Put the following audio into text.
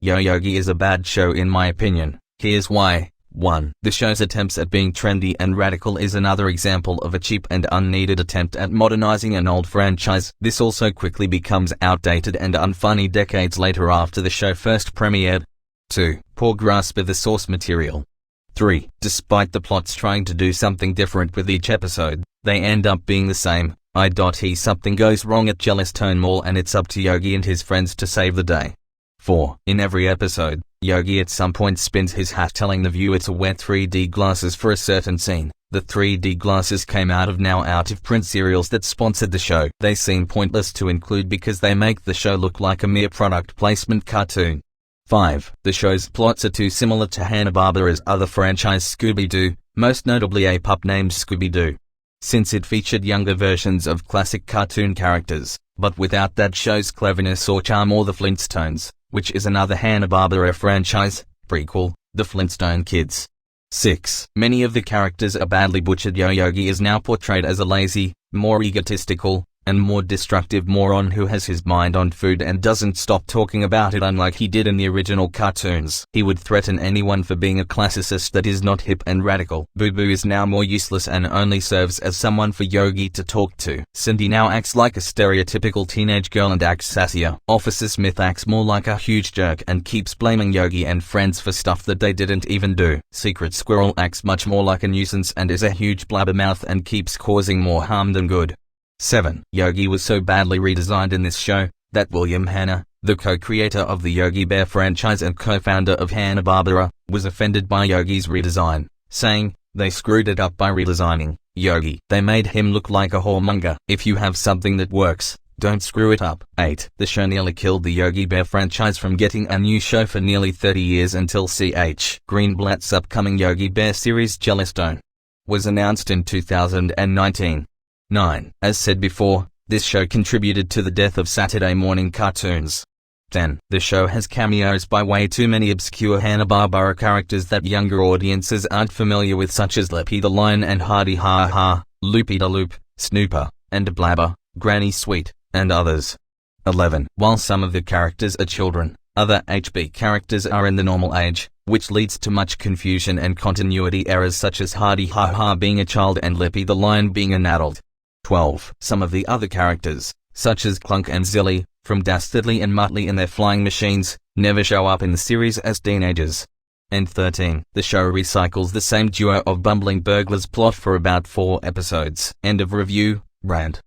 Yo Yogi is a bad show in my opinion. Here's why. 1. The show's attempts at being trendy and radical is another example of a cheap and unneeded attempt at modernizing an old franchise. This also quickly becomes outdated and unfunny decades later after the show first premiered. 2. Poor grasp of the source material. 3. Despite the plots trying to do something different with each episode, they end up being the same. Something goes wrong at Jellystone Mall and it's up to Yogi and his friends to save the day. 4. In every episode, Yogi at some point spins his hat telling the viewer to wear 3D glasses for a certain scene. The 3D glasses came out of now out-of-print cereals that sponsored the show. They seem pointless to include because they make the show look like a mere product placement cartoon. 5. The show's plots are too similar to Hanna-Barbera's other franchise Scooby-Doo, most notably a pup named Scooby-Doo, since it featured younger versions of classic cartoon characters, but without that show's cleverness or charm, or the Flintstones, which is another Hanna-Barbera franchise prequel, The Flintstone Kids. 6. Many of the characters are badly butchered. Yo Yogi is now portrayed as a lazy, more egotistical, and more destructive moron who has his mind on food and doesn't stop talking about it, unlike he did in the original cartoons. He would threaten anyone for being a classicist that is not hip and radical. Boo Boo is now more useless and only serves as someone for Yogi to talk to. Cindy now acts like a stereotypical teenage girl and acts sassier. Officer Smith acts more like a huge jerk and keeps blaming Yogi and friends for stuff that they didn't even do. Secret Squirrel acts much more like a nuisance and is a huge blabbermouth and keeps causing more harm than good. 7. Yogi was so badly redesigned in this show that William Hanna, the co-creator of the Yogi Bear franchise and co-founder of Hanna-Barbera, was offended by Yogi's redesign, saying, "They screwed it up by redesigning Yogi. They made him look like a whoremonger. If you have something that works, don't screw it up." 8. The show nearly killed the Yogi Bear franchise from getting a new show for nearly 30 years until C.H. Greenblatt's upcoming Yogi Bear series Jellystone was announced in 2019. 9. As said before, this show contributed to the death of Saturday morning cartoons. 10. The show has cameos by way too many obscure Hanna-Barbera characters that younger audiences aren't familiar with, such as Leppy the Lion and Hardy Ha Ha, Loopy da Loop, Snooper, and Blabber, Granny Sweet, and others. 11. While some of the characters are children, other HB characters are in the normal age, which leads to much confusion and continuity errors, such as Hardy Ha Ha being a child and Leppy the Lion being an adult. 12. Some of the other characters, such as Clunk and Zilly, from Dastardly and Muttley and their flying machines, never show up in the series as teenagers. And 13. The show recycles the same duo of bumbling burglars plot for about 4 episodes. End of review. Rant.